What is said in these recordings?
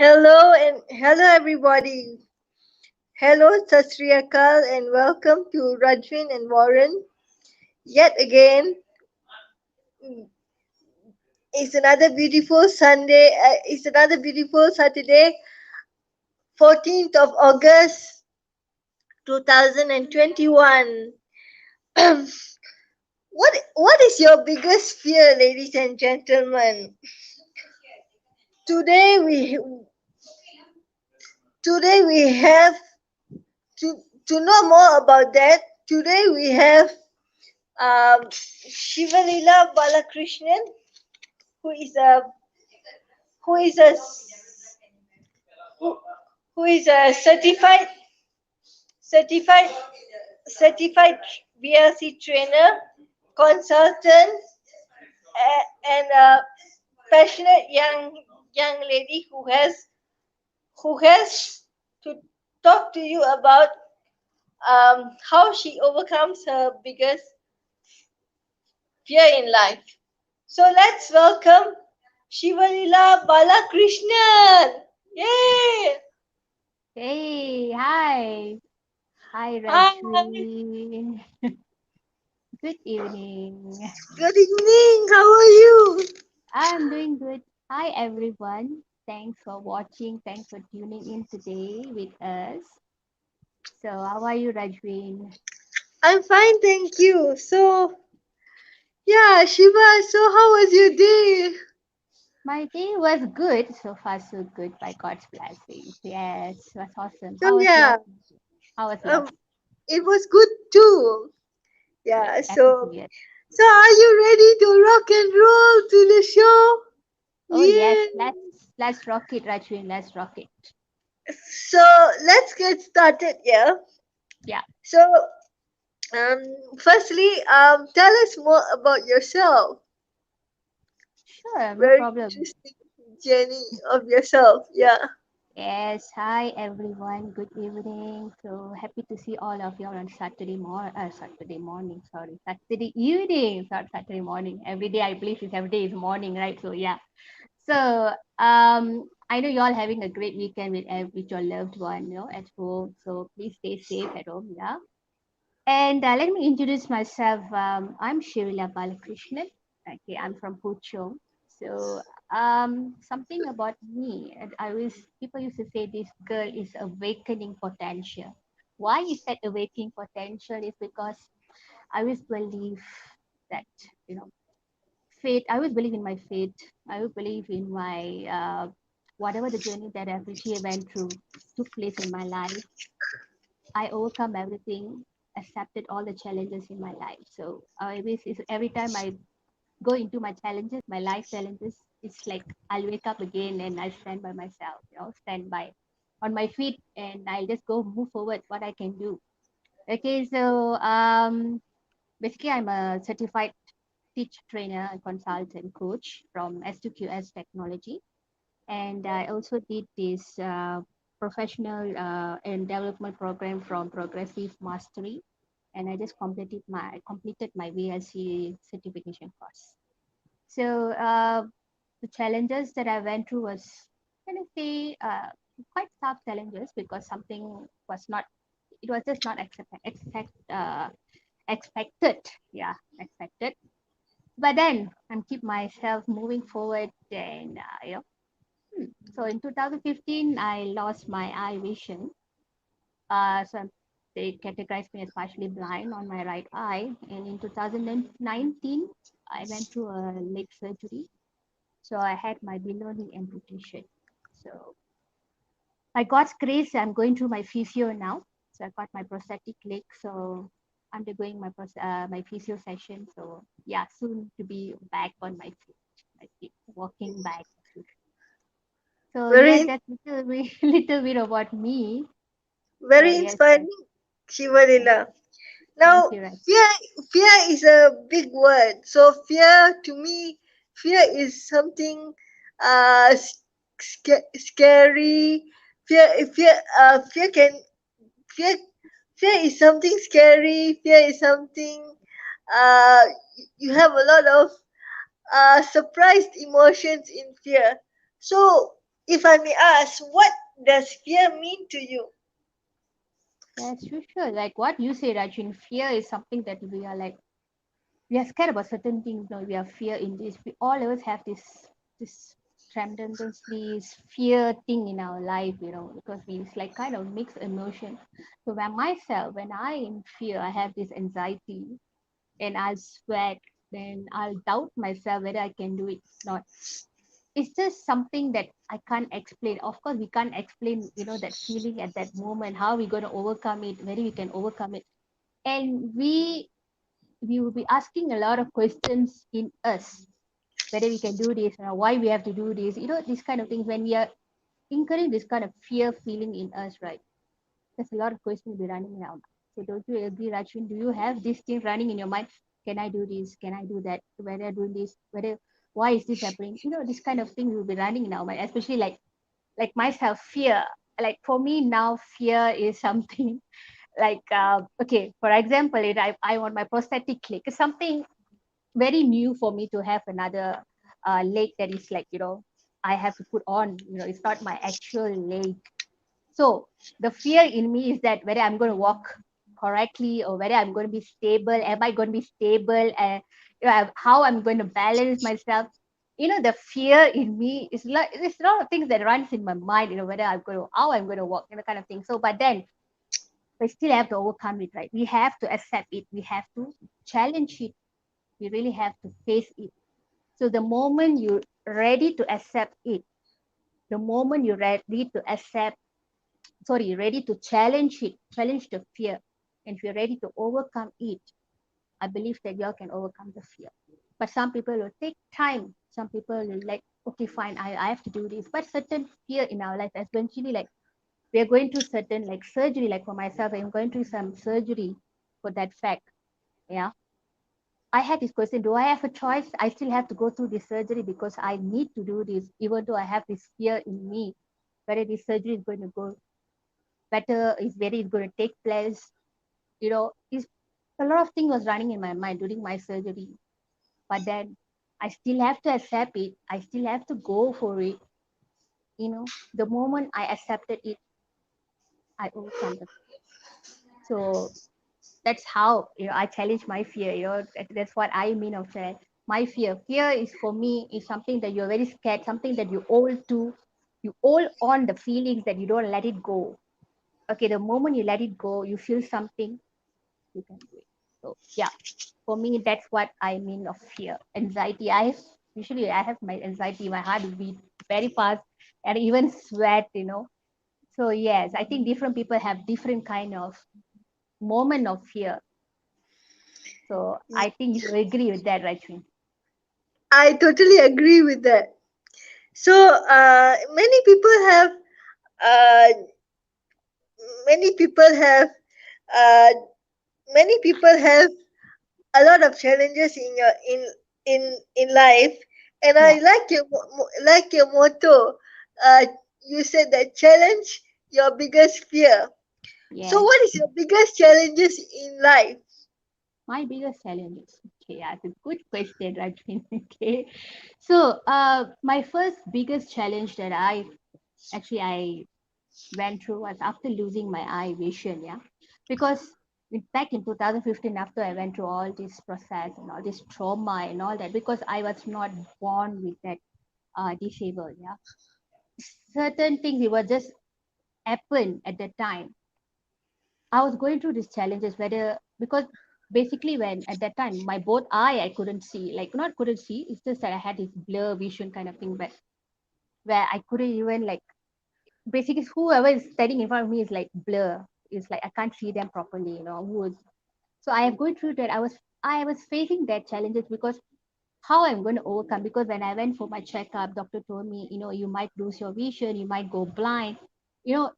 Hello everybody. Hello Sat Sri Akal and welcome to Rajvin and Waran. Yet again, it's another beautiful Sunday. It's another beautiful Saturday, 14th of August 2021. What is your biggest fear, ladies and gentlemen? Today we today we have to to know more about that. Today we have Shivalila Balakrishnan, who is a who is a who, who is a certified certified BLC trainer, consultant, and a passionate young lady who has to talk to you about how she overcomes her biggest fear in life. So let's welcome Shivalila Balakrishnan. Yay! Hey, hi. Hi, Hi. Rajvi. Good evening. Good evening. How are you? I'm doing good. Hi, everyone. Thanks for watching. Thanks for tuning in today with us. So, how are you, Rajvin? I'm fine, thank you. So, yeah, Shiva, so how was your day? My day was good. So far, so good by God's blessings. Yes, it was awesome. So, yeah, How was yours? um, it was good too. Good. Yeah, Happy to so, hear. so are you ready to rock and roll to the show? Oh, yes. Yeah. Let's rock it, Rajvin. Let's rock it. So, let's get started, yeah. Yeah. So, um, firstly, tell us more about yourself. Sure. No Very problem. interesting journey of yourself, yeah. Yes, hi everyone. Good evening. So happy to see all of you on Saturday morning. Sorry, Saturday evening. It's not Saturday morning. Every day I believe it's every day is morning, right? So yeah. So I know you all having a great weekend with your loved one, at home. So please stay safe at home. Yeah. And let me introduce myself. I'm Shirila Balakrishnan. Okay, I'm from Puchong. So, something about me, and people used to say this girl is awakening potential. Why is that awakening potential? Is because I always believe that, you know, faith, I always believe in my faith. I always believe in my, whatever the journey that I've actually went through took place in my life. I overcome everything, accepted all the challenges in my life. So I always, every time I go into my challenges, my life challenges, it's like I'll wake up again and I stand by myself, stand by on my feet and I'll just go move forward what I can do. Okay, so basically I'm a certified teacher trainer and consultant coach from S2QS Technology. And I also did this professional and development program from Progressive Mastery, and I just completed my VLC certification course. So the challenges that I went through was, can I say, quite tough challenges because something was not, it was just not expected. Yeah, expected. But then I'm keep myself moving forward and so in 2015, I lost my eye vision. So they categorized me as partially blind on my right eye. And in 2019, I went through a leg surgery. So I had my below knee amputation. So by God's grace, I'm going through my physio now. So I got my prosthetic leg. So undergoing my physio session. So yeah, soon to be back on my feet walking back. So yes, Very, that's little bit, little bit about me. So very yes, inspiring, yes. Shivalila. Thank Now, you, Raj. fear, fear is a big word. So, fear to me, fear is something scary. Fear can fear fear is something scary. Fear is something uh you have a lot of surprised emotions in fear. So, If I may ask, what does fear mean to you? Yes, sure. Like what you say, Rajin, fear is something that we are like we are scared about certain things. No, we have fear in this. We all of us have this tremendously fear thing in our life, because we it's like kind of mixed emotion. So when myself, when I in fear, I have this anxiety and I'll sweat, then I'll doubt myself whether I can do it or not. It's just something that I can't explain. Of course, we can't explain, that feeling at that moment, how we're going to overcome it, whether we can overcome it. And we will be asking a lot of questions in us, whether we can do this, why we have to do this, these kind of things. When we are incurring this kind of fear feeling in us, right? There's a lot of questions will be running around. So don't you agree, Rajwin? Do you have these things running in your mind? Can I do this? Can I do that? Whether doing this, whether why is this happening? This kind of thing will be running in our mind, especially like myself, fear. Like for me now, fear is something like okay, for example, I want my prosthetic leg. It's something very new for me to have another leg that is like I have to put on. It's not my actual leg. So the fear in me is that whether I'm going to walk correctly or whether I'm going to be stable. Am I going to be stable? And how I'm going to balance myself. The fear in me is like it's a lot of things that runs in my mind. Whether I'm going to how I'm going to walk, kind of thing. So, but then we still have to overcome it, right? We have to accept it. We have to challenge it. We really have to face it. So the moment you're ready to accept it, the moment you're ready to accept ready to challenge it, challenge the fear. And if you're ready to overcome it, I believe that you all can overcome the fear. But some people will take time. Some people will like, okay, fine, I have to do this. But certain fear in our life, eventually, like we are going through certain like surgery, like for myself, I'm going through some surgery for that fact. Yeah. I had this question, do I have a choice? I still have to go through this surgery because I need to do this, even though I have this fear in me, whether this surgery is going to go better, is whether it's going to take place. Is a lot of things was running in my mind during my surgery. But then I still have to accept it. I still have to go for it. The moment I accepted it, I overcome it. So that's how I challenge my fear. That's what I mean of that. My fear is for me is something that you're very scared, something that you hold to. You hold on the feelings that you don't let it go. Okay, the moment you let it go, you feel something, you can do it. So yeah, for me that's what I mean of fear. Anxiety, I have my anxiety, my heart will beat very fast and even sweat. So yes, I think different people have different kind of moment of fear. So I think you agree with that, Rajni. I totally agree with that. So uh, many people have uh, many people have a lot of challenges in your in life, and I Yeah. like like your motto. Uh, you said that challenge your biggest fear. So, Yes. what is your biggest challenges in life? My biggest challenges. Okay, that's a good question, Rajni. Okay. So my first biggest challenge that I went through was after losing my eye vision. Yeah, because back in 2015, after I went through all this process and all this trauma and all that, because I was not born with that disabled. Yeah, certain things it was just happened at the time. I was going through these challenges, whether because basically when at that time my both eye I couldn't see, like not couldn't see, it's just that I had this blur vision kind of thing, but where I couldn't even like basically whoever is standing in front of me is like blur. It's like I can't see them properly, who is so I have gone through that. I was facing that challenges because how I'm going to overcome, because when I went for my checkup, doctor told me, you might lose your vision, you might go blind, you know,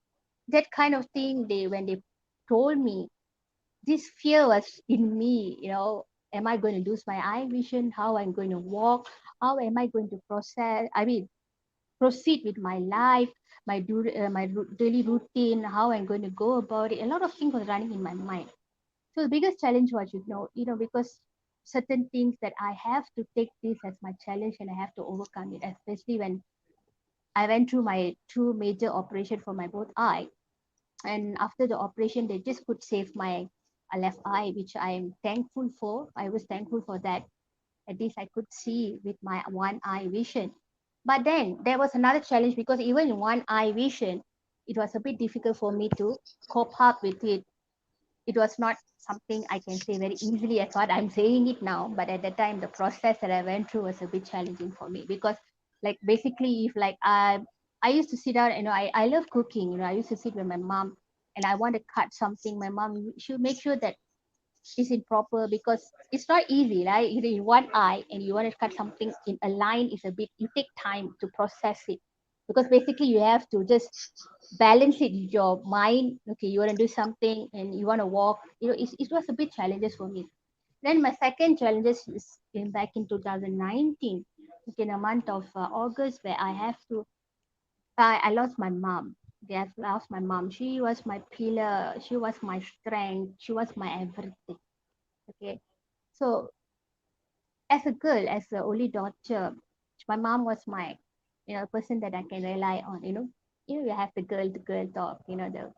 that kind of thing. When they told me, this fear was in me, am I going to lose my eye vision? How I'm going to walk? How am I going to proceed with my life, my daily routine, how I'm going to go about it. A lot of things was running in my mind. So the biggest challenge was, because certain things that I have to take this as my challenge and I have to overcome it, especially when I went through my two major operation for my both eye, and after the operation, they just could save my left eye, which I'm thankful for. I was thankful for that. At least I could see with my one eye vision. But then there was another challenge because even in one eye vision, it was a bit difficult for me to cope up with it. It was not something I can say very easily as what I'm saying it now. But at the time, the process that I went through was a bit challenging for me because, like, basically, if like I used to sit down, I love cooking. I used to sit with my mom and I want to cut something. My mom should make sure that is it proper because it's not easy, right? Either in one eye and you want to cut something in a line is a bit, you take time to process it because basically you have to just balance it in your mind. Okay, you want to do something and you want to walk. It was a bit challenges for me. Then my second challenges is in back in 2019, in a month of August, where I lost my mom. Yes, lost my mom. She was my pillar. She was my strength. She was my everything. Okay, so as a girl, as the only daughter, my mom was my, person that I can rely on. You have the girl talk, the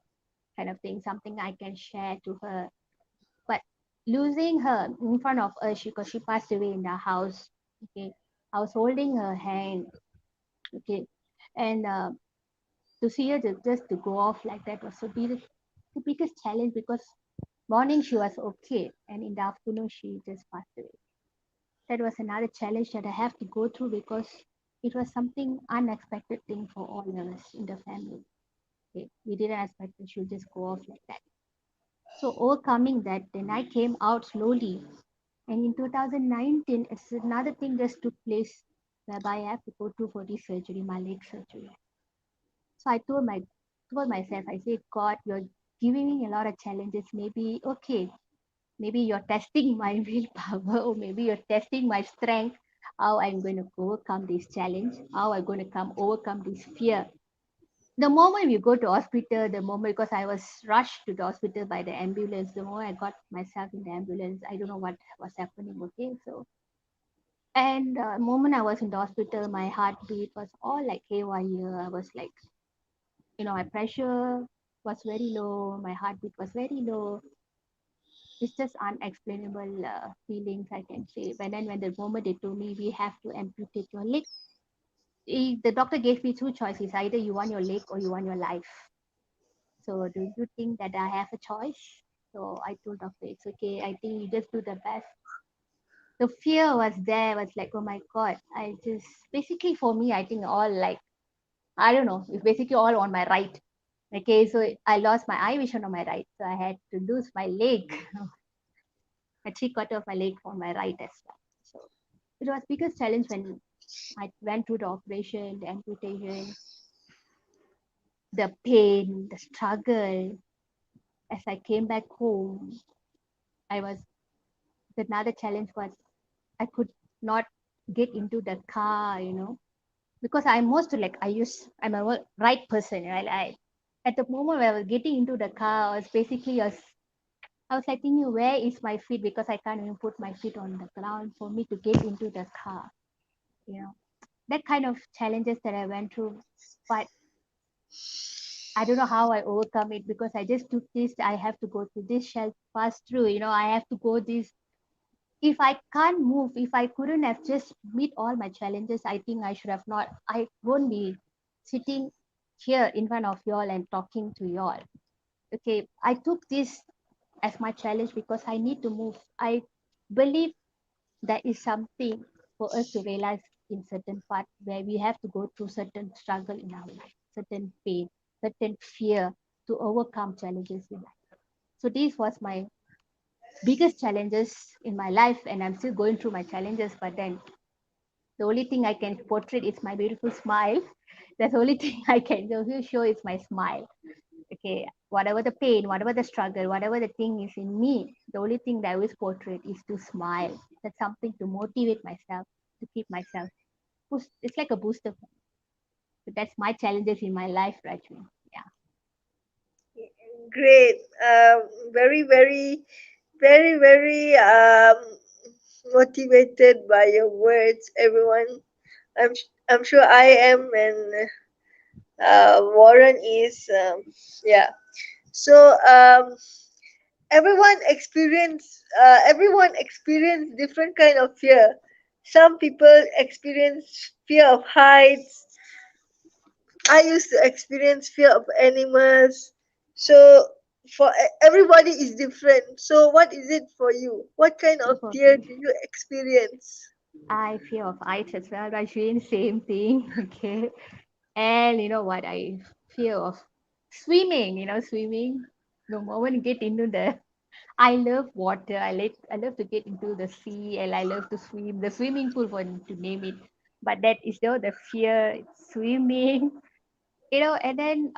kind of thing, something I can share to her. But losing her in front of us, because she passed away in the house. Okay, I was holding her hand. Okay, and to see her just to go off like that was the biggest challenge because morning she was okay, and in the afternoon she just passed away. That was another challenge that I have to go through because it was something unexpected thing for all of us in the family. Okay. We didn't expect that she would just go off like that. So overcoming that, then I came out slowly. And in 2019, it's another thing just took place whereby I have to go through for this surgery, my leg surgery. So I told myself, I said, God, you're giving me a lot of challenges. Maybe okay, maybe you're testing my willpower, or maybe you're testing my strength, how I'm going to overcome this challenge, how I'm going to overcome this fear. The moment we go to hospital, the moment, because I was rushed to the hospital by the ambulance, the moment I got myself in the ambulance, I don't know what was happening. Okay, so and the moment I was in the hospital, my heartbeat was all like haywire. I was like, my pressure was very low, my heartbeat was very low. It's just unexplainable feelings, I can say. When the moment they told me we have to amputate your leg, the doctor gave me two choices: either you want your leg or you want your life. So do you think that I have a choice? So I told doctor, it's okay. I think you just do the best. The fear was there. Was like, oh my god. I just basically for me, I think all like I don't know. It's basically all on my right. Okay, so I lost my eye vision on my right, so I had to lose my leg, a three-quarter of my leg on my right as well. So it was biggest challenge when I went through the operation, the amputation, the pain, the struggle. As I came back home, I was another challenge was I could not get into the car, because I'm most like I'm a right person, right? At the moment where I was getting into the car, I was like thinking, where is my feet? Because I can't even put my feet on the ground for me to get into the car, you know. That kind of challenges that I went through. But I don't know how I overcome it because I just took this. I have to go through this, shall pass through. I have to go this. If I can't move, if I couldn't have just meet all my challenges, I think I should have not. I won't be sitting here in front of y'all and talking to y'all. Okay, I took this as my challenge because I need to move. I believe that is something for us to realize in certain part where we have to go through certain struggle in our life, certain pain, certain fear to overcome challenges in life. So this was my biggest challenges in my life, and I'm still going through my challenges. But then the only thing I can portray is my beautiful smile. That's the only thing I can show is my smile. Okay, whatever the pain, whatever the struggle, whatever the thing is in me, the only thing that I always portray is to smile. That's something to motivate myself, to keep myself. It's like a booster. So that's my challenges in my life, Rajvin. Yeah. Great. Very, very, very, very motivated by your words, everyone. I'm sure I am, and Warren is yeah. So everyone experience different kind of fear. Some people experience fear of heights. I used to experience fear of animals. So for everybody is different. So what is it for you? What kind of For fear do you experience? I fear of heights as well, Rajvin, same thing. Okay. And you know what? I fear of swimming, swimming. The moment you get into the I love water. I love to get into the sea and I love to swim. The swimming pool for to name it. But that is the fear swimming, and then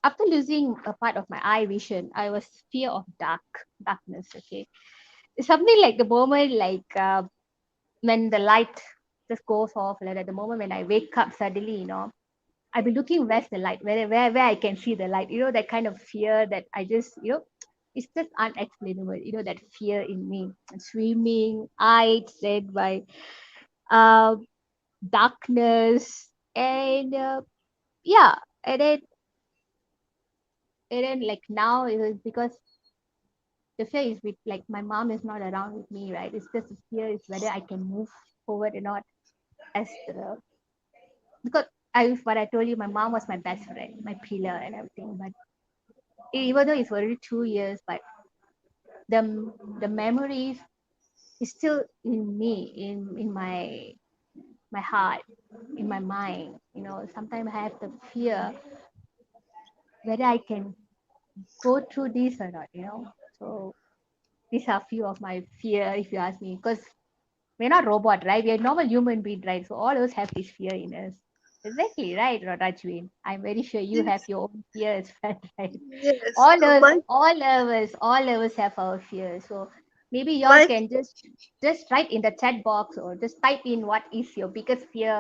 after losing a part of my eye vision, I was fear of darkness. Okay. It's something like the moment like when the light just goes off, like at the moment when I wake up suddenly, I'll be looking where's the light, where I can see the light. That kind of fear that I just, it's just unexplainable. That fear in me. Swimming, heights, led by uh, darkness, and yeah, and then like now it was because the fear is with like my mom is not around with me, right? It's just the fear is whether I can move forward or not as the because what I told you, my mom was my best friend, my pillar and everything. But even though it's already 2 years, but the the memories is still in me, in my heart, in my mind. Sometimes I have the fear whether I can go through this or not. So these are few of my fear, if you ask me, because we're not robot, right? We're normal human being, right? So all of us have this fear in us. Exactly, right, Rajwin. I'm very sure you have Yes, your own fears, right? yes. All of us have our fears. So maybe y'all My can just write in the chat box or just type in what is your biggest fear.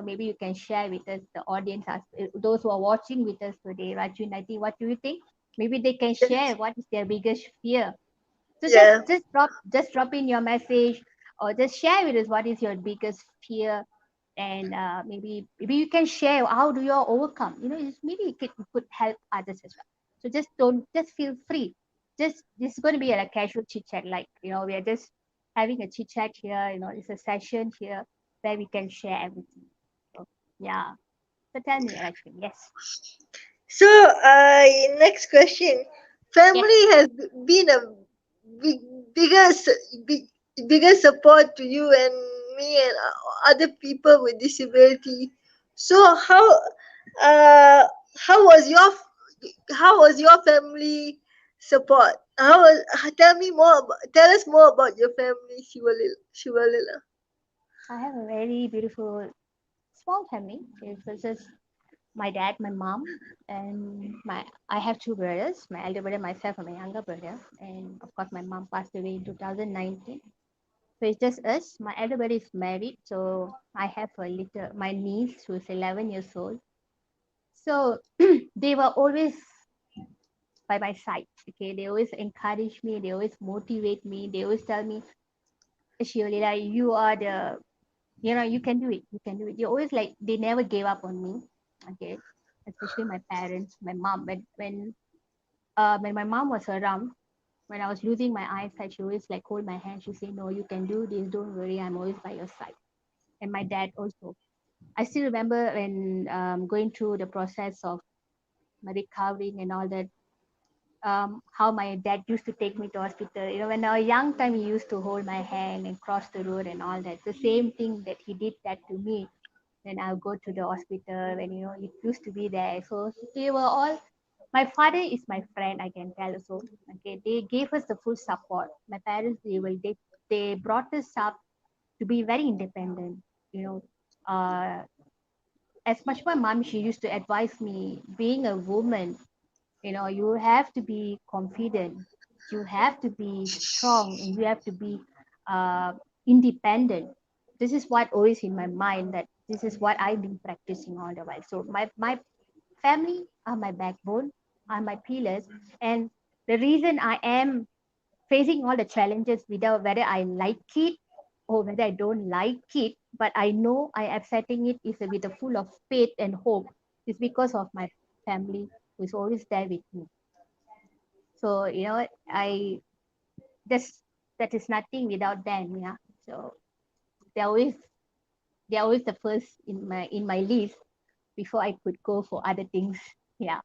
Maybe you can share with us, the audience, those who are watching with us today. Rajwin, I think, what do you think? Maybe they can share yes, what is their biggest fear. So just yeah, just drop just drop in your message or just share with us what is your biggest fear, and maybe you can share how do you overcome. Maybe it could help others as well. So just feel free. Just this is going to be a casual chit chat, like we are just having a chit chat here. It's a session here where we can share everything. So yeah. So tell me, Rashmi. Yes. so next question. Yes. Family has been a big, biggest big, biggest support to you and me and other people with disability. So uh how was your how was your family support? Tell us more about your family, Shivalila. I have a very beautiful small family. It's just my dad, my mom, and my I have two brothers, my elder brother, myself, and my younger brother. And of course, my mom passed away in 2019. So it's just us. My elder brother is married, so I have my niece who is 11 years old. So they were always by my side. Okay, they always encourage me. They always motivate me. They always tell me, Shiolila, you are you can do it. You can do it. They always like they never gave up on me. Okay, especially my parents, my mom. When my mom was around, when I was losing my eyesight, she always like hold my hand. She say, "No, you can do this. Don't worry. I'm always by your side." And my dad also. I still remember when going through the process of my recovering and all that. How my dad used to take me to hospital. When I was young time, he used to hold my hand and cross the road and all that. The same thing that he did that to me when I go to the hospital, when it used to be there. So they were all. My father is my friend, I can tell. So okay, they gave us the full support. My parents, they brought us up to be very independent. You know, as much my mom, she used to advise me, being a woman, you have to be confident, you have to be strong, and you have to be uh, independent. This is what always in my mind, that this is what I've been practicing all the while. So my family are my backbone, are my pillars, and the reason I am facing all the challenges without whether I like it or whether I don't like it, but I know I am setting it is with a full of faith and hope. It's because of my family who's always there with me. So I just that is nothing without them. Yeah. So they're always they're always the first in my list before I could go for other things. Yeah.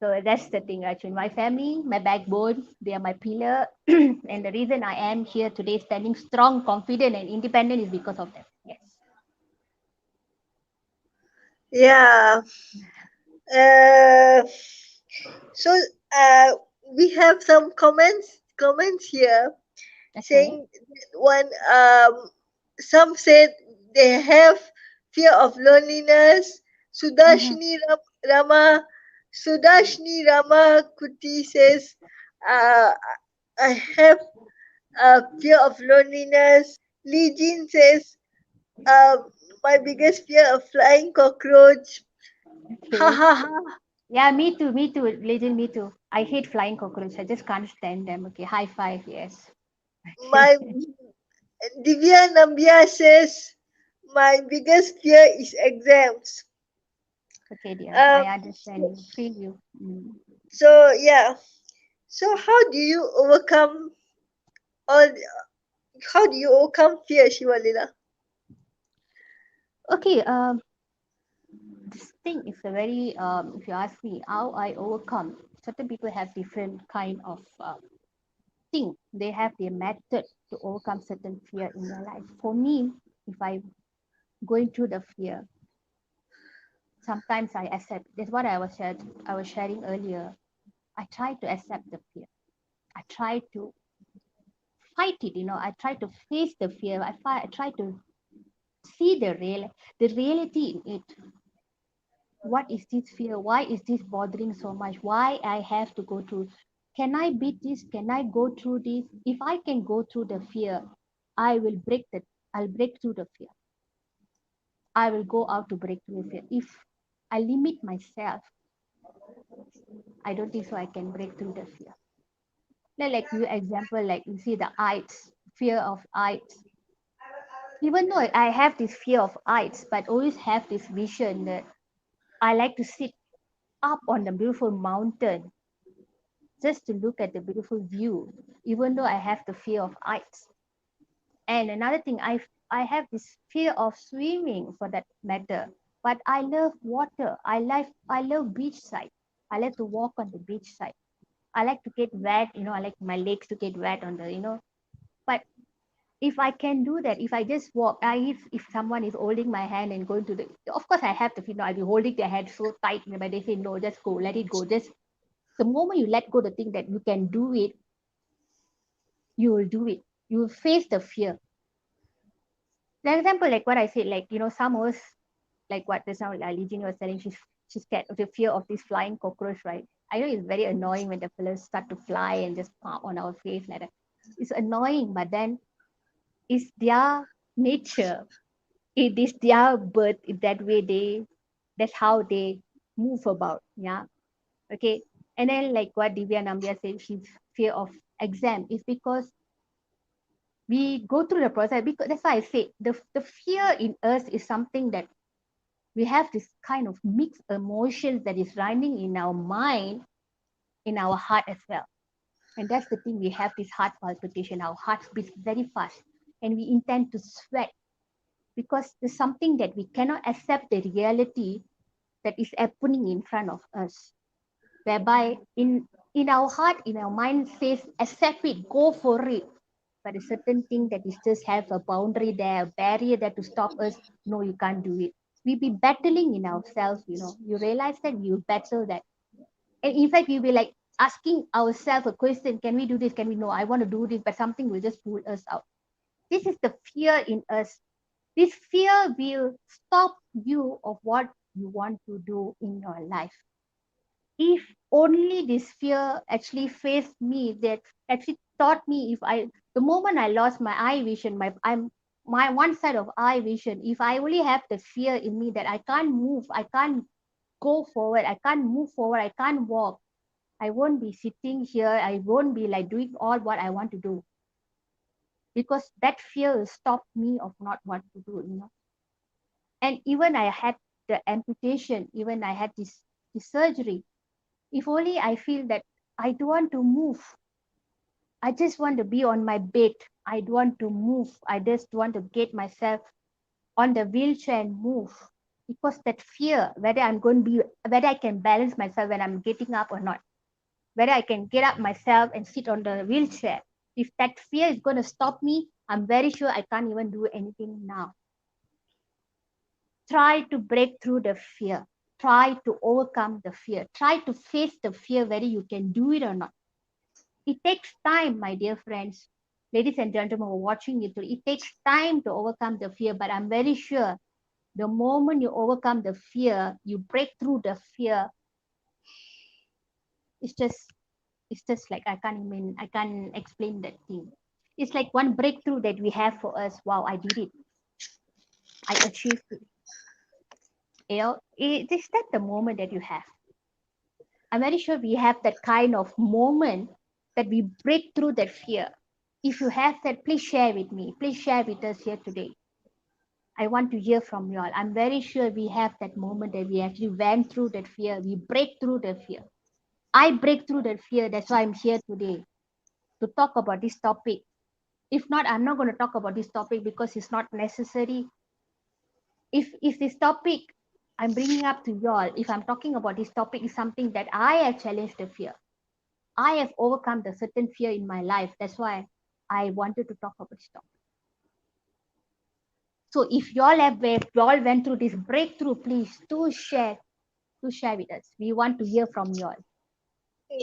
So that's the thing, actually. My family, my backbone, they are my pillar. And the reason I am here today standing strong, confident, and independent is because of them. Yes. Yeah. Uh, so uh, we have some comments here Okay. saying one some said they have fear of loneliness. Mm-hmm. Sudashni Rama Sudashni Rama Kuti says, uh, I have a fear of loneliness. Lee Jin says, uh, my biggest fear of flying cockroach. Ha Okay. ha ha. Yeah, me too, legend, me too. I hate flying cockroach. I just can't stand them. Okay, high five, yes. My Okay. Divya Nambia says, my biggest fear is exams. Okay, dear. I Um, understand you. Feel you. Mm. so yeah. So all how do you overcome fear, Shivalila? Okay, this thing is a very if you ask me how I overcome, certain people have different kind of thing. They have their method to overcome certain fear in their life. For me, if I going through the fear, sometimes I accept. That's what I was sharing earlier. I try to accept the fear. I try to fight it. I try to face the fear. I try to see the reality in it. What is this fear? Why is this bothering so much? Why I have to go through? Can I beat this? Can I go through this? If I can go through the fear, I will break the I'll break through the fear. I will go out to break through the fear. If I limit myself, I don't think so I can break through the fear. Like you example, like you see the heights, fear of heights. Even though I have this fear of heights, but always have this vision that I like to sit up on the beautiful mountain just to look at the beautiful view, even though I have the fear of heights. And another thing, I have this fear of swimming for that matter. But I love water. I love beach side. I like to walk on the beach side. I like to get wet. I like my legs to get wet on the. But if I can do that, if I just walk, if someone is holding my hand and going to of course I have to feel. I'll be holding their hand so tight, but they say no, just go, let it go. Just the moment you let go, the thing that you can do it, you will do it. You will face the fear. For example, like what I said, like some of us, like what the sound Legion was telling, she's scared of the fear of this flying cockroach, right? I know it's very annoying when the fellows start to fly and just pop on our face like that. It's annoying, but then it's their nature. It is their birth. In that way, that's how they move about. Yeah. Okay. And then like what Divya Nambia said, she's fear of exam is because we go through the process. Because that's why I say the fear in us is something that we have this kind of mixed emotions that is running in our mind, in our heart as well. And that's the thing, we have this heart palpitation, our heart beats very fast, and we intend to sweat because there's something that we cannot accept the reality that is happening in front of us. Whereby in our heart, in our mind says, accept it, go for it. But a certain thing that is just have a boundary there, a barrier there to stop us. No, you can't do it. We be battling in ourselves. You realize that you battle that. And in fact, we'll be like asking ourselves a question, can we do this? Can we? No, I want to do this, but something will just pull us out. This is the fear in us. This fear will stop you of what you want to do in your life. If only this fear actually faced me, that actually taught me, if I the moment I lost my eye vision, my one side of eye vision, if I only have the fear in me that I can't move, I can't go forward, I can't move forward, I can't walk, I won't be sitting here, I won't be like doing all what I want to do, because that fear will stop me of not what to do. And even I had the amputation, even I had this surgery. If only I feel that I don't want to move, I just want to be on my bed. I don't want to move. I just want to get myself on the wheelchair and move. Because that fear, whether I'm going to be, whether I can balance myself when I'm getting up or not, whether I can get up myself and sit on the wheelchair. If that fear is going to stop me, I'm very sure I can't even do anything now. Try to break through the fear. Try to overcome the fear. Try to face the fear whether you can do it or not. It takes time, my dear friends. Ladies and gentlemen who are watching it, it takes time to overcome the fear, but I'm very sure the moment you overcome the fear, you break through the fear, it's just it's just like I can't explain that thing. It's like one breakthrough that we have for us. Wow, I did it. I achieved it. Is that the moment that you have? I'm very sure we have that kind of moment that we break through that fear. If you have that, please share with me. Please share with us here today. I want to hear from you all. I'm very sure we have that moment that we actually went through that fear. We break through the fear. I break through that fear. That's why I'm here today to talk about this topic. If not, I'm not going to talk about this topic because it's not necessary. If this topic I'm bringing up to y'all, if I'm talking about this topic is something that I have challenged the fear, I have overcome the certain fear in my life. That's why I wanted to talk about this topic. So if y'all went through this breakthrough, please do share with us. We want to hear from y'all.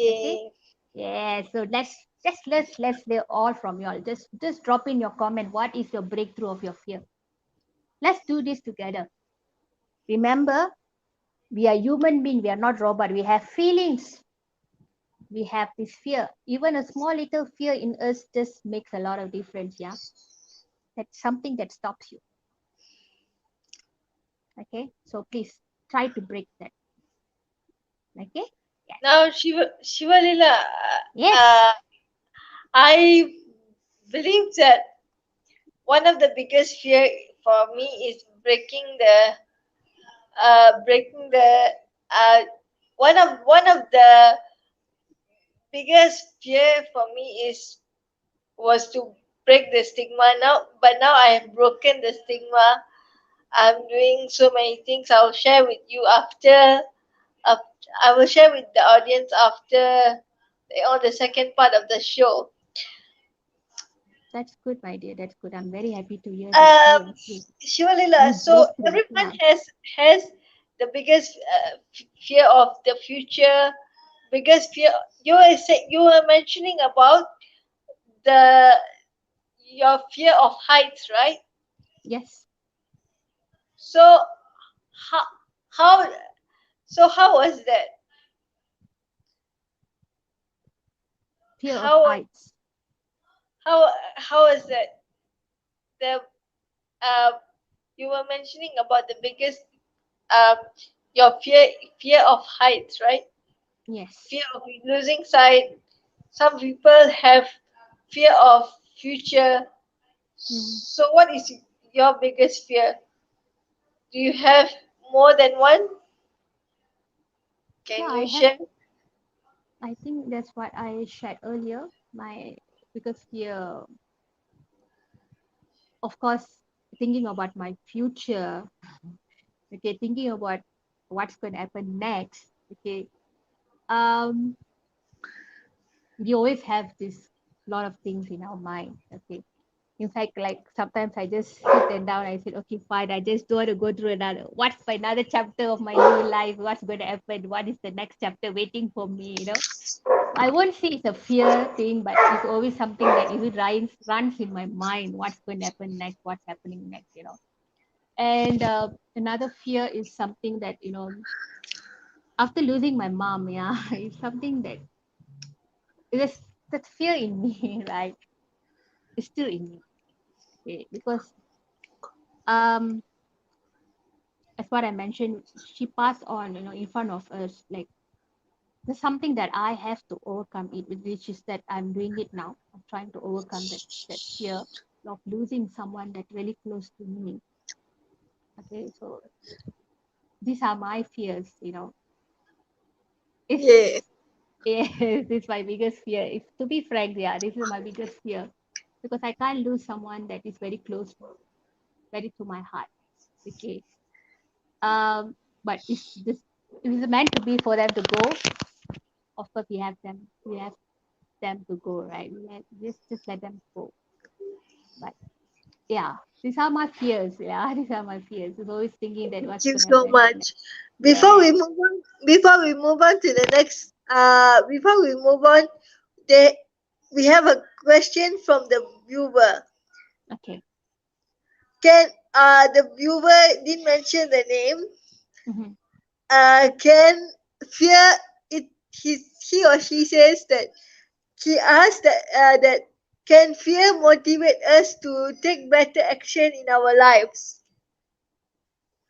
Okay? Yeah. Yeah. So let's hear all from y'all. Just drop in your comment. What is your breakthrough of your fear? Let's do this together. Remember, we are human beings. We are not robot. We have feelings. We have this fear. Even a small little fear in us just makes a lot of difference. Yeah, that's something that stops you. Okay, so please try to break that. Okay. Yes. Now, Shivalila, Yes. uh, I believe that one of the biggest fear for me is breaking the one of the biggest fear for me is was to break the stigma now, but now I have broken the stigma. I'm doing so many things. I'll share with you after I will share with the audience after the second part of the show. That's good, my dear. That's good. I'm very happy to hear that Um, you Shivalila, so broke through. everyone Yeah. has the biggest fear of the future, biggest fear. You were mentioning about the your fear of heights, right? Yes. So how how how was that? Fear of How heights. how was that? The uh, you were mentioning about the biggest um your fear of heights, right? Fear Yes. of losing sight. Some people have fear of future. Mm. So what is your biggest fear? Do you have more than one? Yeah, Can I you have. share? I think that's what I shared earlier. My biggest fear, of course, thinking about my future. Okay, thinking about what's going to happen next. Okay, um, we always have this lot of things in our mind. Okay, in fact, like sometimes I just sit and down. I said, okay, fine. I just don't want to go through another. What's my another chapter of my new life? What's going to happen? What is the next chapter waiting for me? I won't say it's a fear thing, but it's always something that if it runs in my mind, what's going to happen next? What's happening next? And another fear is something that after losing my mom, yeah, it's something that there's that fear in me, right? It's still in me, okay? Because um, as what I mentioned, she passed on, in front of us. Like there's something that I have to overcome it, which is that I'm doing it now. I'm trying to overcome that fear of losing someone that really close to me. Okay, so These are my fears, you know. It's Yeah. yes, it's my biggest fear. If to be frank, yeah, this is my biggest fear because I can't lose someone that is very close, very to my heart. Okay. But if this if it's meant to be for them to go, of course we have them to go, right? Just let them go. But yeah, these are my fears. Yeah, these are my fears. It's always thinking that Thank what's you gonna so happen much. next. Before Yeah. we move on, before we move on to the next, before we move on, there we have a question from the viewer. Okay. Can the viewer didn't mention the name? Hmm. Can fear it? He or she says that he asked that can fear motivate us to take better action in our lives?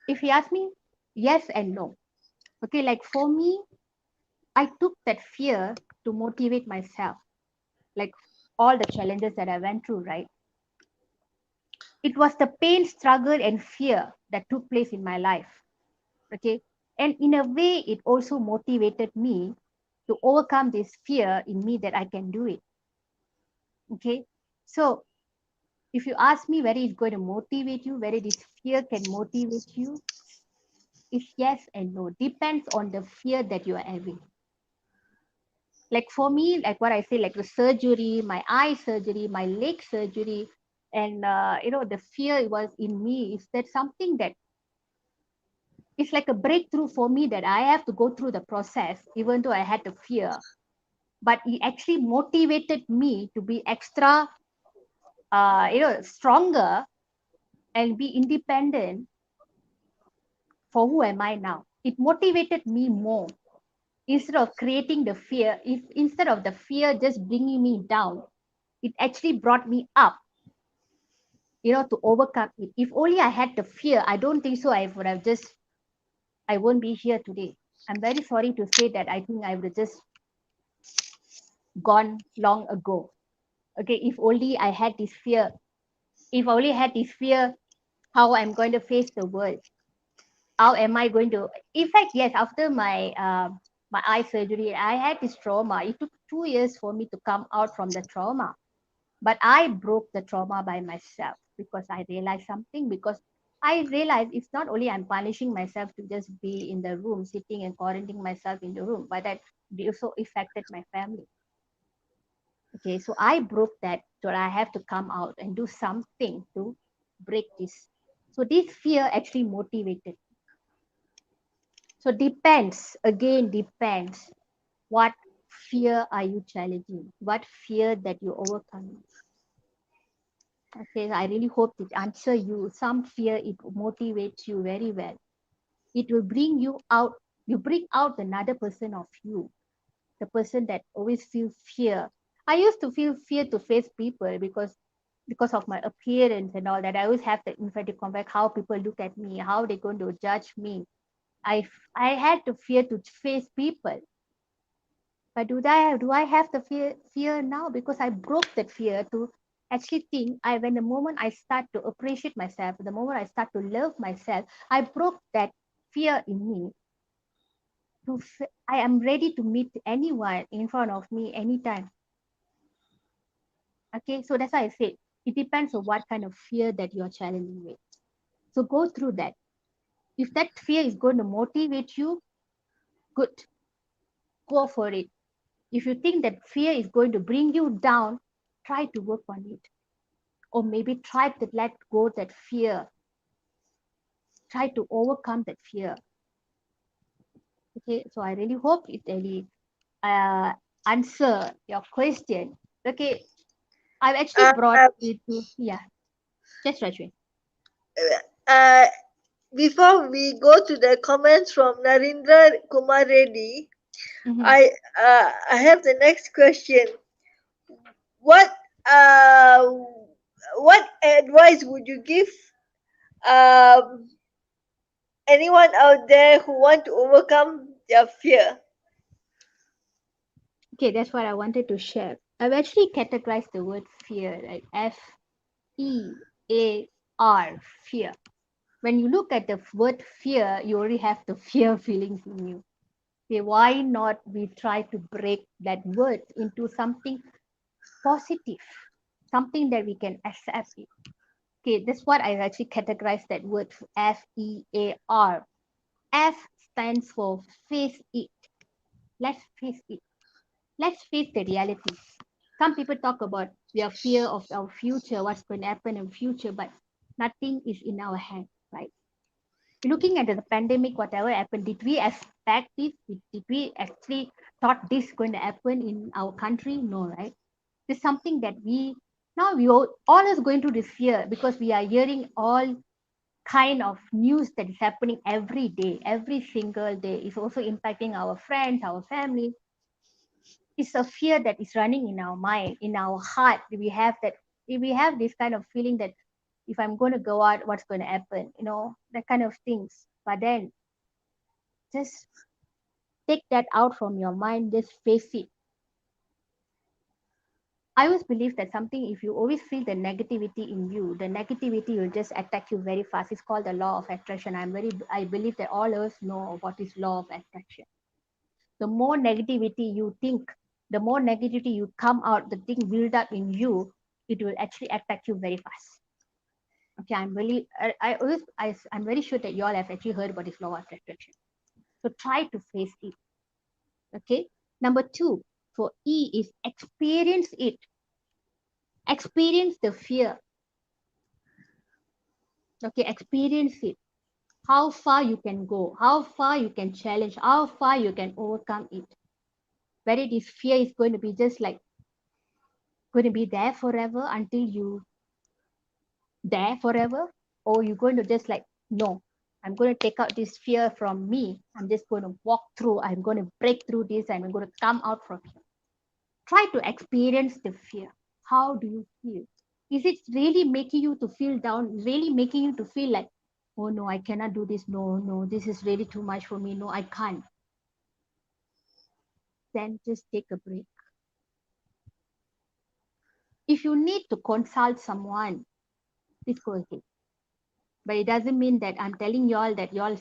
If you ask me, yes and no. Okay, like for me, I took that fear to motivate myself. Like all the challenges that I went through, right? It was the pain, struggle, and fear that took place in my life. Okay. And in a way, it also motivated me to overcome this fear in me that I can do it. Okay. So if you ask me whether it's going to motivate you, whether this fear can motivate you, it's yes and no. Depends on the fear that you are having. Like for me, like what I say, like the surgery, my eye surgery, my leg surgery, and the fear was in me. Is that something that it's like a breakthrough for me that I have to go through the process, even though I had the fear. But it actually motivated me to be extra, stronger and be independent for who am I now. It motivated me more instead of creating the fear. If instead of the fear just bringing me down, it actually brought me up, to overcome it. If only I had the fear, I don't think so. I won't be here today. I'm very sorry to say that I think I would have just gone long ago. Okay, if only I had this fear, if I only had this fear, how I'm going to face the world, how am I going to? In fact, yes, after my eye surgery, I had this trauma. It took 2 years for me to come out from the trauma, but I broke the trauma by myself because I realized something. Because I realized it's not only I'm punishing myself to just be in the room, sitting and quarantining myself in the room, but that it also affected my family. Okay, so I broke that, so I have to come out and do something to break this. So this fear actually motivated. So depends, again, depends. What fear are you challenging? What fear that you overcoming? Okay, I really hope it answer you. Some fear, it motivates you very well. It will bring you out. You bring out another person of you, the person that always feels fear. I used to feel fear to face people because of my appearance and all that. I always have the inferiority complex, how people look at me, how they're going to judge me. I had to fear to face people. But do I have the fear now? Because I broke that fear to actually think I when the moment I start to appreciate myself, the moment I start to love myself, I broke that fear in me I am ready to meet anyone in front of me anytime. Okay, so that's why I said it depends on what kind of fear that you're challenging with. So go through that. If that fear is going to motivate you, good, go for it. If you think that fear is going to bring you down, try to work on it. Or maybe try to let go that fear. Try to overcome that fear. Okay, so I really hope it really uh, answer your question. Okay, I've actually Uh, brought uh, it to, yeah, just Rajvin. uh, Before we go to the comments from Narendra Kumar Reddy, Mm-hmm. I have the next question. What uh what advice would you give um anyone out there who want to overcome their fear? Okay, that's what I wanted to share. I've actually categorized the word fear like FEAR, fear. When you look at the word fear, you already have the fear feelings in you. Okay, why not we try to break that word into something positive, something that we can accept it. Okay, that's what I actually categorize that word FEAR. F stands for face it. Let's face it. Let's face the reality. Some people talk about their fear of our future, what's going to happen in future, but nothing is in our hand, right? Looking at the pandemic, whatever happened, did we expect this? Did we actually thought this going to happen in our country? No, right? It's something that we now we all is going through this fear because we are hearing all kind of news that is happening every day, every single day. It's also impacting our friends, our family. It's a fear that is running in our mind, in our heart. We have this kind of feeling that if I'm going to go out, what's going to happen? That kind of things. But then just take that out from your mind, just face it. I always believe that something, if you always feel the negativity in you, the negativity will just attack you very fast. It's called the law of attraction. I believe that all of us know what is law of attraction. The more negativity you think, the more negativity you come out, the thing build up in you, it will actually attack you very fast. Okay, I always, I'm very sure that you all have actually heard about this law of attraction. So try to face it. Okay. Number two, for E is experience it. Experience the fear. Okay, experience it. How far you can go, how far you can challenge, how far you can overcome it. Whether this fear is going to be just like going to be there forever until you there forever, or you're going to just like, no, I'm going to take out this fear from me. I'm just going to walk through, I'm going to break through this, and I'm going to come out from here. Try to experience the fear. How do you feel? Is it really making you to feel down? Really making you to feel like, oh no, I cannot do this. No, no, this is really too much for me. No, I can't. Then just take a break. If you need to consult someone, please go ahead. But it doesn't mean that I'm telling y'all that y'all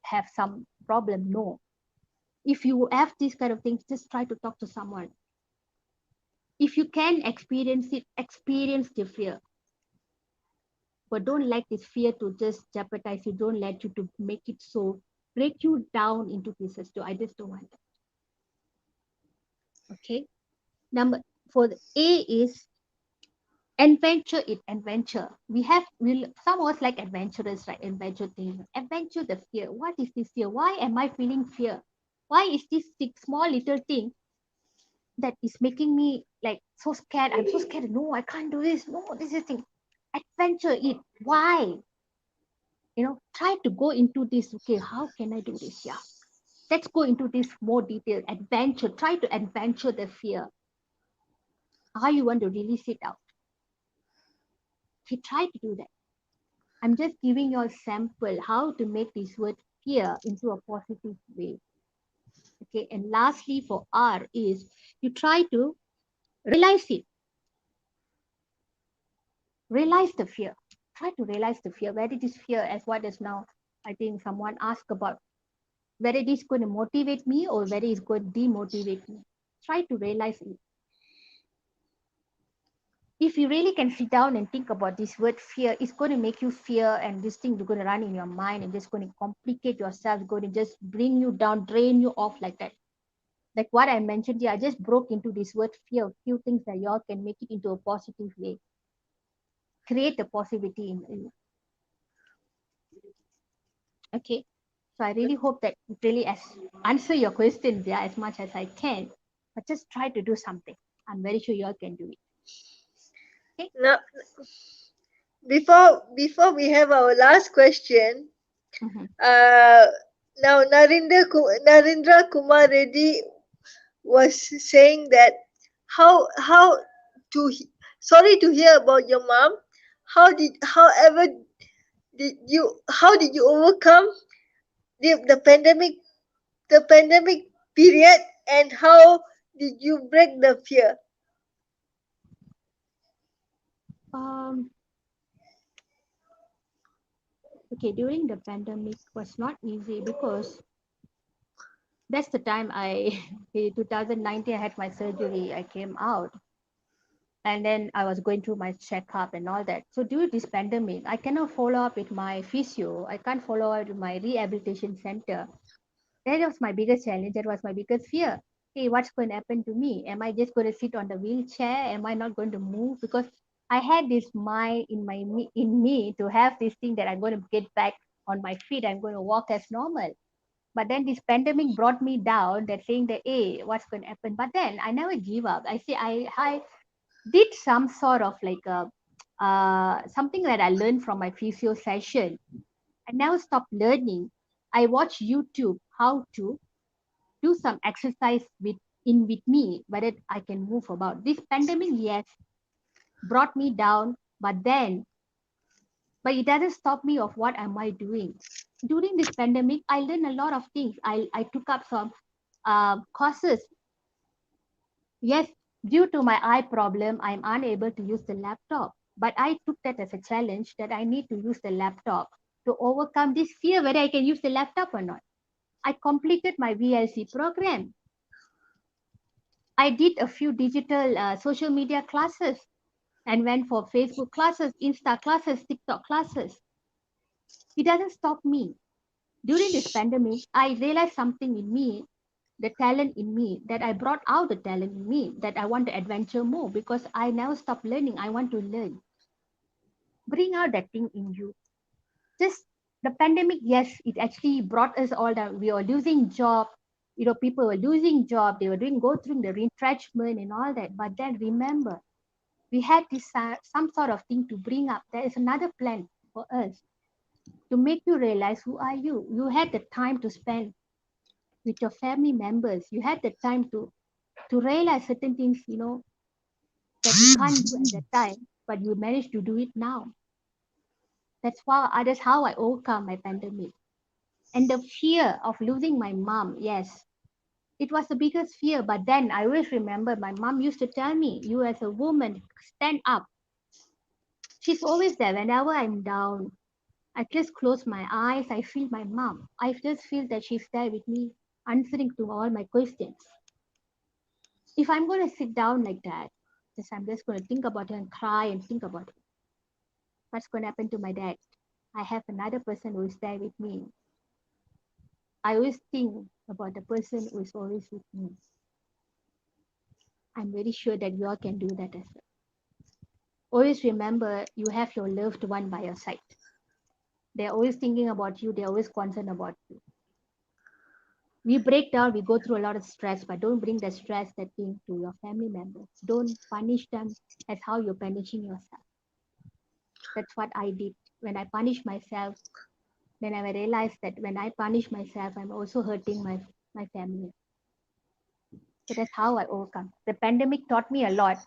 have some problem. No. If you have these kind of things, just try to talk to someone. If you can experience it, experience the fear. But don't let this fear to just jeopardize you. Don't let you to make it so break you down into pieces. So I just don't want that. Okay. Number for the A is adventure it. Adventure. Some of us like adventurous, right? Adventure thing. Adventure the fear. What is this fear? Why am I feeling fear? Why is this small little thing that is making me like so scared? I'm so scared. No, I can't do this. No, this is thing. Adventure it. Why? Try to go into this. Okay, how can I do this? Yeah, let's go into this more detail. Adventure. Try to adventure the fear. How you want to release it out. Okay, try to do that. I'm just giving you a sample how to make this word fear into a positive way. Okay, and lastly for R is you try to realize it. Realize the fear. Try to realize the fear. Where it is fear as what is now, I think someone asked about whether it is going to motivate me or whether it's going to demotivate me. Try to realize it. If you really can sit down and think about this word fear, it's going to make you fear, and this thing is going to run in your mind and just going to complicate yourself, going to just bring you down, drain you off like that. Like what I mentioned here, I just broke into this word fear, a few things that y'all can make it into a positive way. Create the positivity in you. Okay. So I really hope that it really answer your questions, yeah, as much as I can. But just try to do something. I'm very sure y'all can do it. Okay. Now, before we have our last question, Mm-hmm. uh, now Narendra Kumar Reddy was saying that how to he- sorry to hear about your mom. However how did you overcome the pandemic period, and how did you break the fear? Um, Okay, during the pandemic was not easy because that's the time I, in 2019, I had my surgery. I came out and then I was going through my checkup and all that. So due to this pandemic, I cannot follow up with my physio. I can't follow up with my rehabilitation center. That was my biggest challenge. That was my biggest fear. Hey, what's going to happen to me? Am I just going to sit on the wheelchair? Am I not going to move? Because I had this mind in me to have this thing that I'm going to get back on my feet. I'm going to walk as normal. But then this pandemic brought me down. That saying that, hey, what's going to happen? But then I never give up. I did some sort of like a something that I learned from my physio session. I never stopped learning. I watch YouTube how to do some exercise with me, whether I can move about. This pandemic, yes, brought me down, but it doesn't stop me of what am I doing. During this pandemic, I learned a lot of things. I took up some courses. Yes, due to my eye problem, I'm unable to use the laptop. But I took that as a challenge that I need to use the laptop to overcome this fear whether I can use the laptop or not. I completed my VLC program. I did a few digital social media classes and went for Facebook classes, Insta classes, TikTok classes. It doesn't stop me. During this pandemic, I realized something in me, the talent in me, that I brought out the talent in me, that I want to adventure more because I never stop learning. I want to learn. Bring out that thing in you. Just the pandemic, yes, it actually brought us all down. We were losing job. People were losing job. They were go through the retrenchment and all that. But then remember, we had this some sort of thing to bring up. There is another plan for us to make you realize who are you. You had the time to spend with your family members. You had the time to realize certain things, that you can't do at that time, but you managed to do it now. That's how I overcome my pandemic. And the fear of losing my mom, yes, it was the biggest fear. But then I always remember my mom used to tell me, you as a woman, stand up. She's always there whenever I'm down. I just close my eyes. I feel my mom. I just feel that she's there with me, answering to all my questions. If I'm going to sit down like that, I'm just going to think about her and cry and think about it. What's going to happen to my dad? I have another person who is there with me. I always think about the person who is always with me. I'm very sure that you all can do that as well. Always remember you have your loved one by your side. They're always thinking about you. They're always concerned about you. We break down, we go through a lot of stress, but don't bring the stress, that thing to your family members. Don't punish them as how you're punishing yourself. That's what I did. When I punish myself, then I realized that when I punish myself, I'm also hurting my family. So that's how I overcome. The pandemic taught me a lot,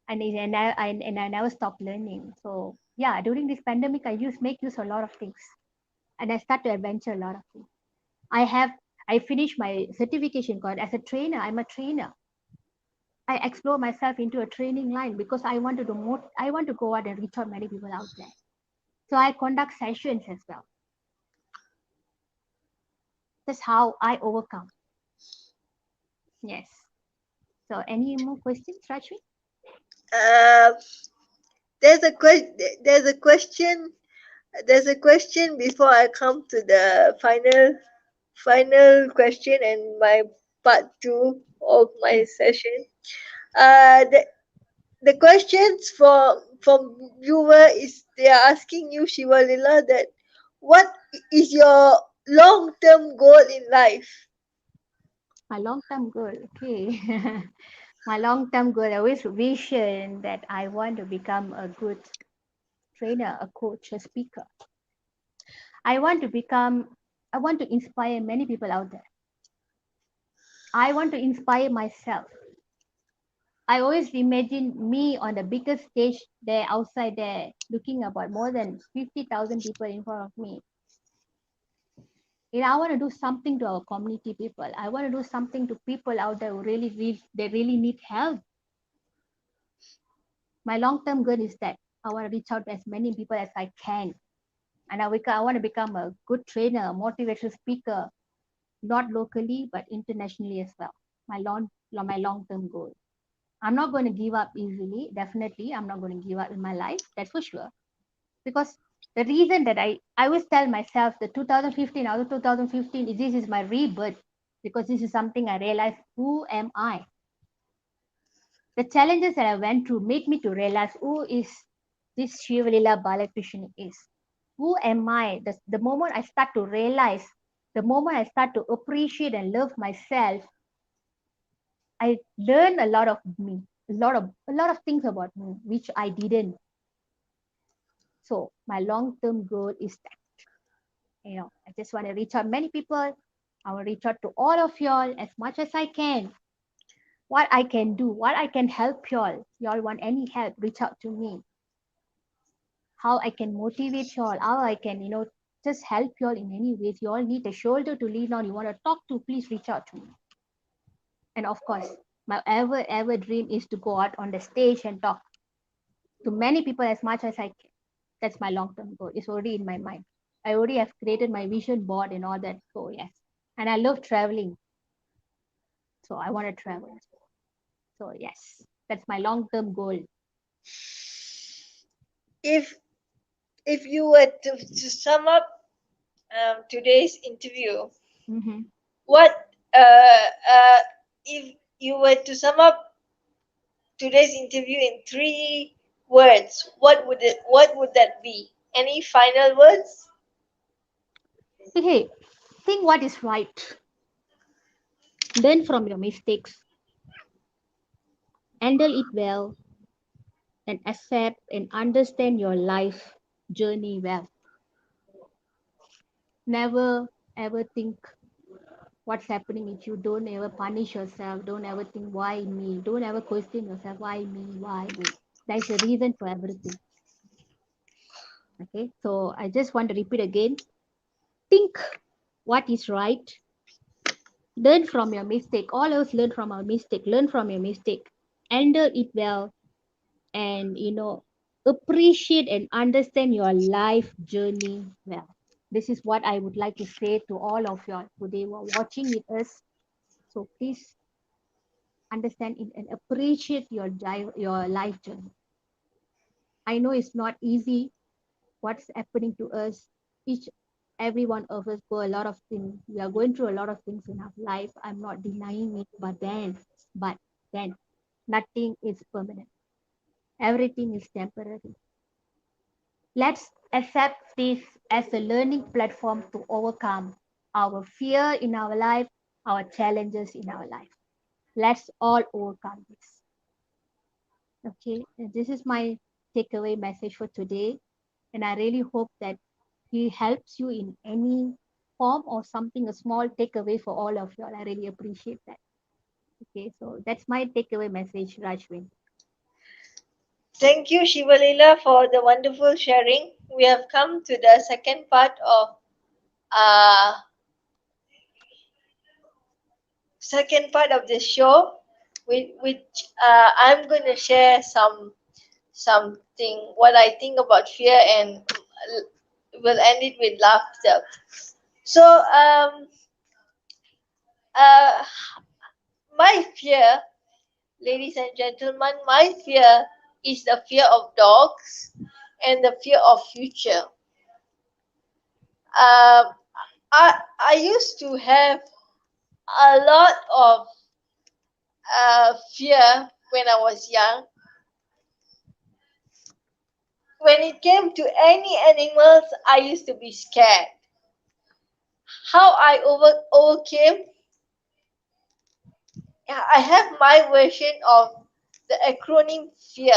and I never stopped learning. So yeah, during this pandemic, make use of a lot of things, and I start to adventure a lot of things. I have I finished my certification course as a trainer. I'm a trainer. I explore myself into a training line because I want to go out and reach out many people out there. So I conduct sessions as well. That's how I overcome. Yes. So any more questions, Rajvi? Uh, there's a question. There's a question. There's a question before I come to the final question and my part two of my Yes. session. The questions from viewer is they are asking you, Shivalila, that what is your long term goal in life? My long-term goal. Okay. My long-term goal, I always vision that I want to become a good trainer, a coach, a speaker. I want to become, I want to inspire many people out there. I want to inspire myself. I always imagine me on the biggest stage there outside there, looking about more than 50,000 people in front of me. I want to do something to our community people. I want to do something to people out there who they really need help. My long-term goal is that I want to reach out to as many people as I can. And I want to become a good trainer, a motivational speaker, not locally but internationally as well. My long term goal. I'm not going to give up easily. Definitely, I'm not going to give up in my life. That's for sure. Because the reason that I always tell myself the 2015, out of 2015, is this is my rebirth. Because this is something I realized, who am I? The challenges that I went through made me to realize who is this Shivalila Balakrishnan is. Who am I? The moment I start to realize, the moment I start to appreciate and love myself, I learn a lot of me, a lot of things about me which I didn't. So my long term goal is that, I just want to reach out many people. I will reach out to all of y'all as much as I can. What I can do, what I can help y'all. Y'all want any help, reach out to me. How I can motivate y'all, how I can, just help y'all in any ways. You all need a shoulder to lean on. You want to talk to, please reach out to me. And of course, my ever dream is to go out on the stage and talk to many people as much as I can. That's my long term goal. It's already in my mind. I already have created my vision board and all that. So yes. And I love traveling. So I want to travel. So yes, that's my long term goal. If you were to sum up today's interview, Mm-hmm. what if you were to sum up today's interview in three words, what would that be? Any final words? Okay, think what is right. Learn from your mistakes. Handle it well and accept and understand your life journey well. Never ever think what's happening with you. Don't ever punish yourself. Don't ever think why me. Don't ever question yourself why me, why me. There's a reason for everything. Okay, so I just want to repeat again. Think what is right. Learn from your mistake. All of us learn from our mistake. Learn from your mistake. Handle it well, and appreciate and understand your life journey well. This is what I would like to say to all of you all today who are watching with us. So please understand it and appreciate your life journey. I know it's not easy what's happening to us. Each every one of us go a lot of things. We are going through a lot of things in our life. I'm not denying it, but then nothing is permanent. Everything is temporary. Let's accept this as a learning platform to overcome our fear in our life, our challenges in our life. Let's all overcome this. Okay, and this is my takeaway message for today. And I really hope that he helps you in any form or something, a small takeaway for all of you all. I really appreciate that. Okay, so that's my takeaway message, Rajvin. Thank you, Shivalila, for the wonderful sharing. We have come to the uh, second part of the show, which I'm going to share something what I think about fear, and we'll end it with laughter. So, uh, my fear, ladies and gentlemen, my fear is the fear of dogs and the fear of future. Um, I used to have a lot of fear when I was young. When it came to any animals, I used to be scared. How I overcame, I have my version of the acronym fear.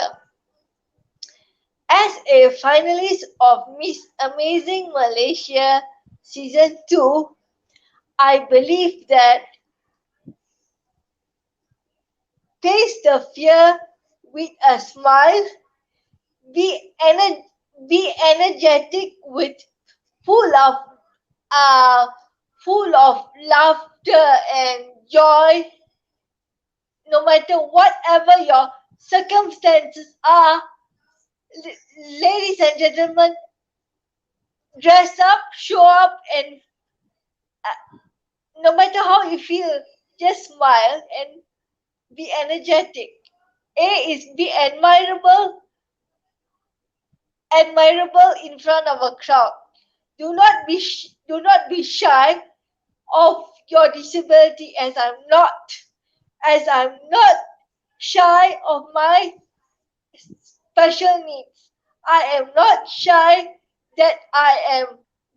As a finalist of Miss Amazing Malaysia Season 2, I believe that face the fear with a smile, be, ener- be energetic with full of uh, full of laughter and joy, no matter whatever your circumstances are. Ladies and gentlemen, dress up, show up, and no matter how you feel, just smile and be energetic. A is be admirable in front of a crowd. Do not be shy of your disability, as I'm not shy of my special needs. I am not shy that I am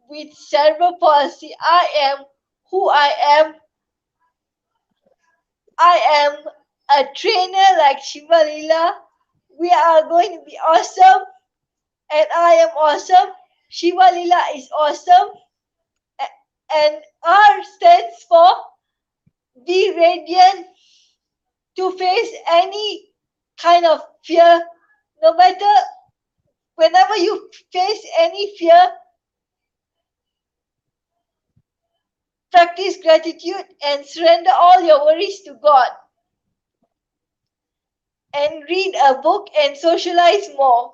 with cerebral palsy. I am who I am. I am a trainer like Shiva Lila. We are going to be awesome, and I am awesome. Shiva Lila is awesome, and R stands for be radiant to face any kind of fear. No matter, whenever you face any fear, practice gratitude and surrender all your worries to God, and read a book and socialize more.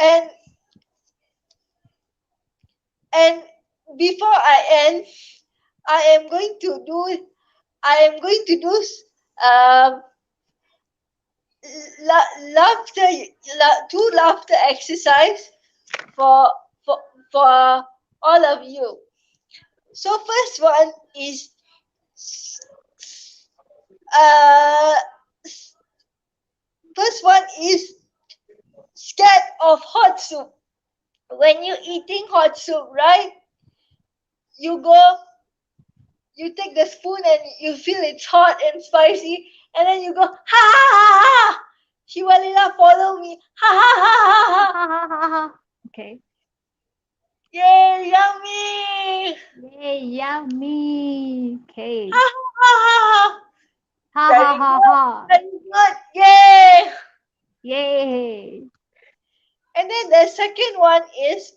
And and before I end, I am going to do I am going to do um, laughter two laughter exercise for for for all of you. So uh first one is scared of hot soup. When you eating hot soup, right? You go, you take the spoon and you feel it's hot and spicy, and then you go ha ha ha ha. Shivalila, follow me. Ha ha ha ha ha. Okay. Yay, yummy. Yay, yummy. Ha Okay. ha ha ha. Ha ha Very ha good. ha. Very good. Yay. Yay. And then the second one is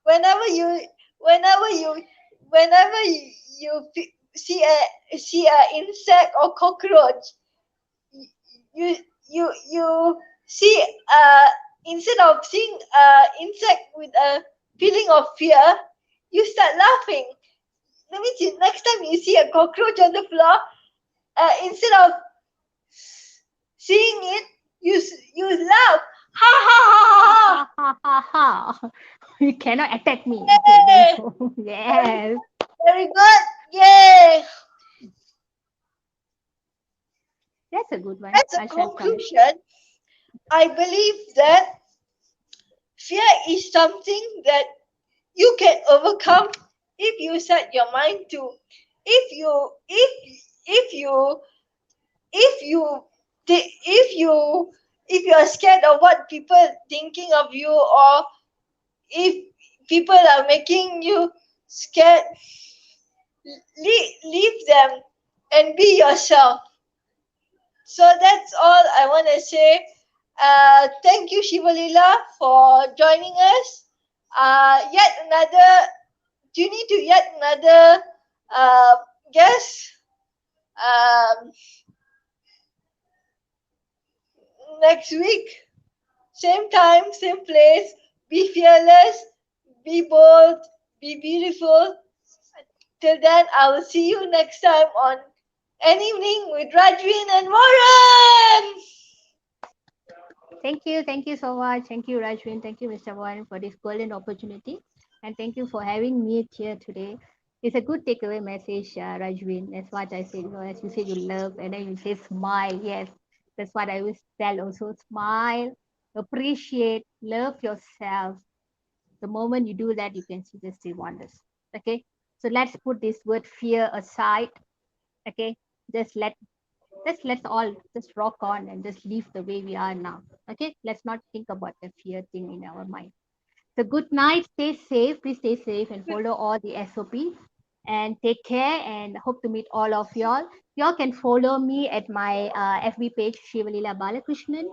whenever you whenever you whenever see a insect or cockroach, you you see instead of seeing insect with a feeling of fear, you start laughing. That means next time you see a cockroach on the floor, instead of seeing it, you laugh. Ha ha ha Ha ha ha. ha ha ha ha. You cannot attack me. Okay, there you Yay! go. Very, Yes. very good. Yay! That's a good one. As a I shall try. conclusion, I believe that fear is something that you can overcome if you set your mind to. If you, if you, if you, if you, if you are scared of what people thinking of you, or if people are making you scared, leave them and be yourself. So that's all I want to say. Thank you, Shivalila, for joining us. Yet another, tune into yet another uh, guest um, next week. Same time, same place. Be fearless, be bold, be beautiful. Till then, I will see you next time on An Evening with Rajvin and Warren. Thank you. Thank you so much. Thank you, Rajwin. Thank you, Mr. Warren, for this golden opportunity. And thank you for having me here today. It's a good takeaway message, Rajwin. That's what I said. You know, as you said, you love, and then you say smile. Yes, that's what I always tell also. Smile, appreciate, love yourself. The moment you do that, you can see the see wonders. Okay. So let's put this word fear aside. Okay. Just let's all just rock on and just live the way we are now. Okay, let's not think about the fear thing in our mind. So good night, stay safe, please stay safe and follow all the SOP and take care and hope to meet all of y'all. Y'all can follow me at my FB page Shivalila Balakrishnan,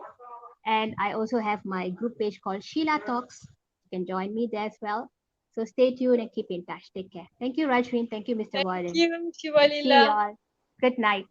and I also have my group page called Sheila Talks. You can join me there as well. So stay tuned and keep in touch. Take care. Thank you, Rajvin. Thank you, Mr. Thank Warren. you, See Shivalila. y'all. Good night.